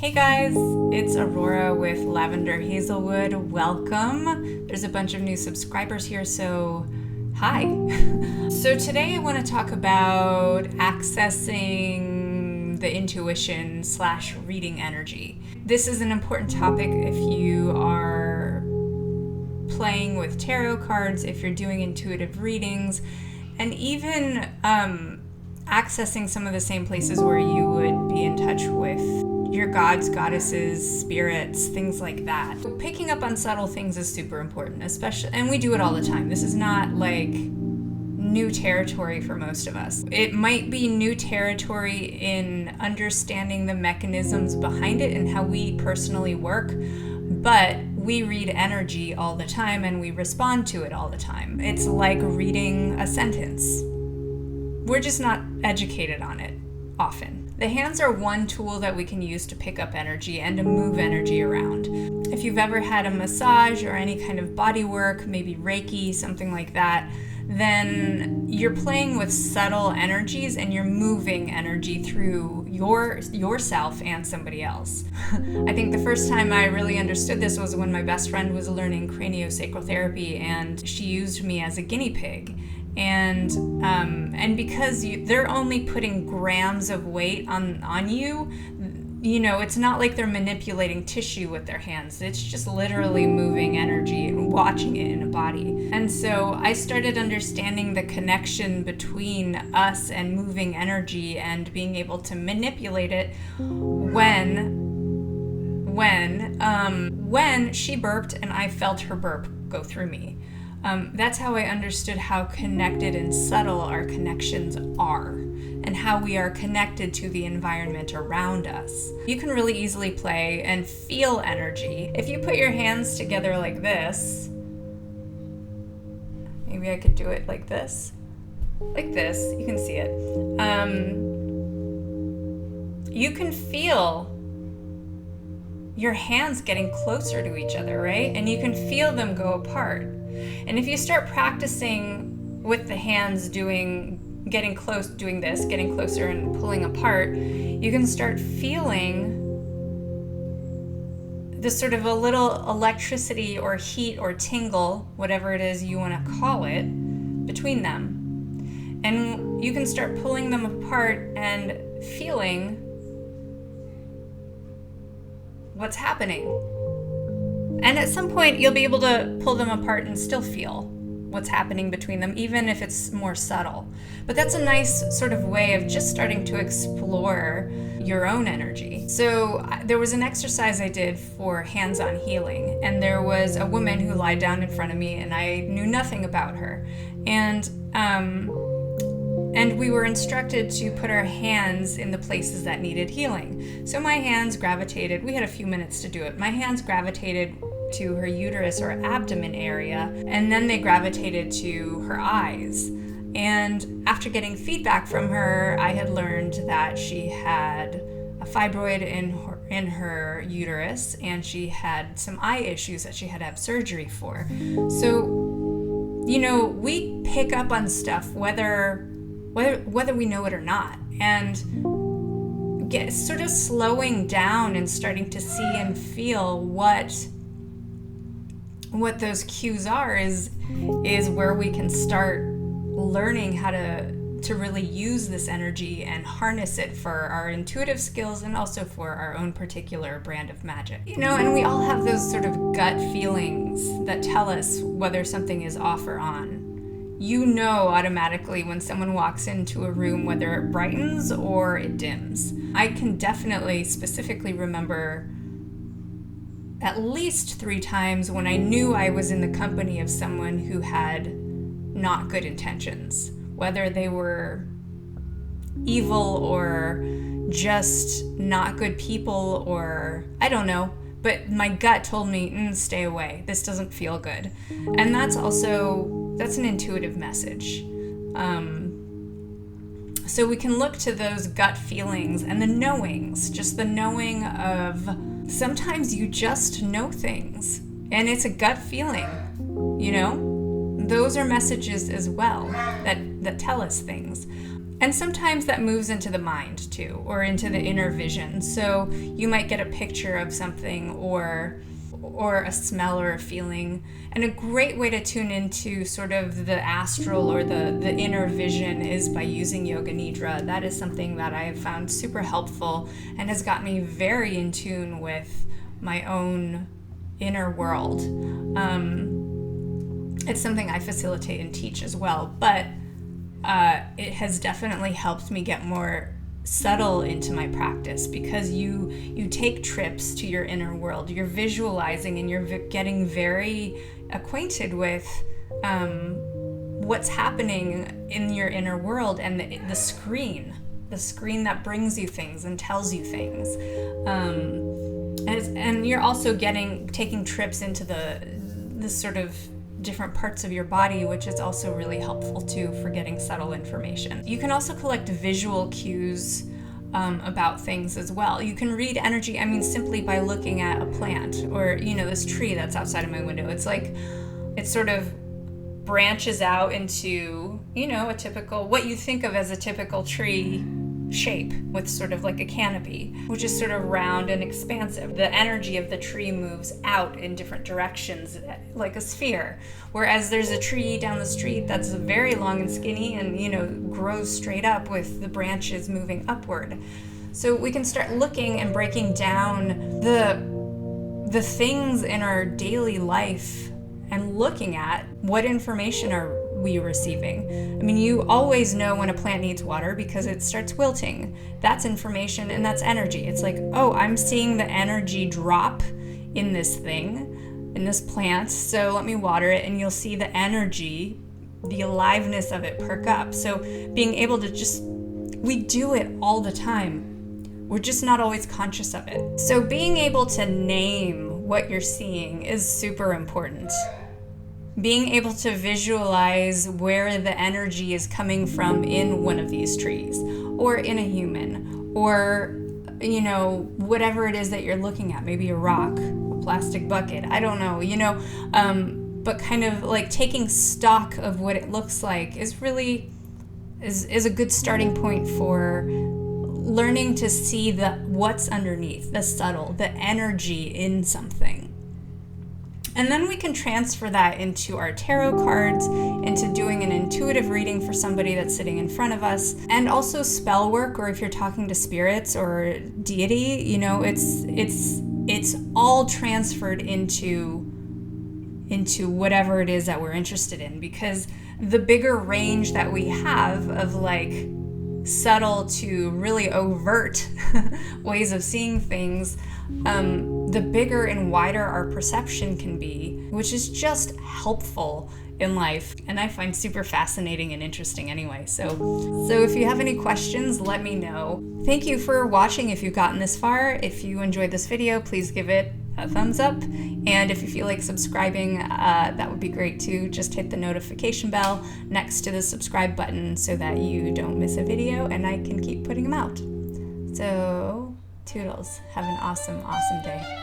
Hey guys, it's Aurora with Lavender Hazelwood. Welcome. There's a bunch of new subscribers here, so hi. So today I want to talk about accessing the intuition / reading energy. This is an important topic if you are playing with tarot cards, if you're doing intuitive readings, and even accessing some of the same places where you would be in touch with your gods, goddesses, spirits, things like that. Picking up on subtle things is super important, especially, and we do it all the time. This is not like new territory for most of us. It might be new territory in understanding the mechanisms behind it and how we personally work, but we read energy all the time and we respond to it all the time. It's like reading a sentence. We're just not educated on it often. The hands are one tool that we can use to pick up energy and to move energy around. If you've ever had a massage or any kind of body work, maybe Reiki, something like that, then you're playing with subtle energies and you're moving energy through yourself and somebody else. I think the first time I really understood this was when my best friend was learning craniosacral therapy and she used me as a guinea pig. And because they're only putting grams of weight on you, you know, it's not like they're manipulating tissue with their hands. It's just literally moving energy and watching it in a body. And so I started understanding the connection between us and moving energy and being able to manipulate it when she burped and I felt her burp go through me. That's how I understood how connected and subtle our connections are and how we are connected to the environment around us. You can really easily play and feel energy. If you put your hands together like this, maybe I could do it like this, you can see it. You can feel your hands getting closer to each other, right? And you can feel them go apart. And if you start practicing with the hands getting closer and pulling apart, you can start feeling this sort of a little electricity or heat or tingle, whatever it is you want to call it, between them. And you can start pulling them apart and feeling what's happening. And at some point, you'll be able to pull them apart and still feel what's happening between them, even if it's more subtle. But that's a nice sort of way of just starting to explore your own energy. So there was an exercise I did for hands-on healing, and there was a woman who lied down in front of me, and I knew nothing about her. And we were instructed to put our hands in the places that needed healing. So my hands gravitated, we had a few minutes to do it, my hands gravitated to her uterus or abdomen area, and then they gravitated to her eyes. And after getting feedback from her, I had learned that she had a fibroid in her uterus, and she had some eye issues that she had to have surgery for. So, you know, we pick up on stuff whether we know it or not, and get sort of slowing down and starting to see and feel what those cues are is where we can start learning how to really use this energy and harness it for our intuitive skills and also for our own particular brand of magic. You know, and we all have those sort of gut feelings that tell us whether something is off or on. You know automatically when someone walks into a room whether it brightens or it dims. I can definitely specifically remember at least 3 times when I knew I was in the company of someone who had not good intentions, whether they were evil or just not good people, or I don't know, but my gut told me, stay away, this doesn't feel good. And that's an intuitive message. So we can look to those gut feelings and the knowings, just the knowing of, sometimes you just know things and it's a gut feeling, you know? Those are messages as well that tell us things. And sometimes that moves into the mind too, or into the inner vision. So you might get a picture of something or a smell or a feeling. And a great way to tune into sort of the astral or the inner vision is by using Yoga Nidra. That is something that I have found super helpful and has got me very in tune with my own inner world. It's something I facilitate and teach as well, but it has definitely helped me get more subtle into my practice, because you take trips to your inner world. You're visualizing and you're getting very acquainted with what's happening in your inner world, and the screen that brings you things and tells you things. And you're also taking trips into the sort of different parts of your body, which is also really helpful too for getting subtle information. You can also collect visual cues about things as well. You can read energy, simply by looking at a plant or, this tree that's outside of my window. It's like, it sort of branches out into, a typical, what you think of as a typical tree shape, with sort of like a canopy, which is sort of round and expansive. The energy of the tree moves out in different directions like a sphere, whereas there's a tree down the street that's very long and skinny and grows straight up with the branches moving upward. So we can start looking and breaking down the things in our daily life and looking at what information are we receiving. You always know when a plant needs water because it starts wilting. That's information and that's energy. It's like, oh, I'm seeing the energy drop in this thing, in this plant, so let me water it, and you'll see the energy, the aliveness of it perk up. So being able to we do it all the time. We're just not always conscious of it. So being able to name what you're seeing is super important. Being able to visualize where the energy is coming from in one of these trees, or in a human, or, whatever it is that you're looking at, maybe a rock, a plastic bucket, I don't know, but kind of like taking stock of what it looks like is really, is a good starting point for learning to see what's underneath, the subtle, the energy in something. And then we can transfer that into our tarot cards, into doing an intuitive reading for somebody that's sitting in front of us, and also spell work, or if you're talking to spirits or deity, it's all transferred into whatever it is that we're interested in, because the bigger range that we have of like subtle to really overt ways of seeing things, the bigger and wider our perception can be, which is just helpful in life, and I find super fascinating and interesting anyway. So if you have any questions, let me know. Thank you for watching if you've gotten this far. If you enjoyed this video, please give it a thumbs up, and if you feel like subscribing, that would be great too. Just hit the notification bell next to the subscribe button so that you don't miss a video and I can keep putting them out. So toodles, have an awesome day.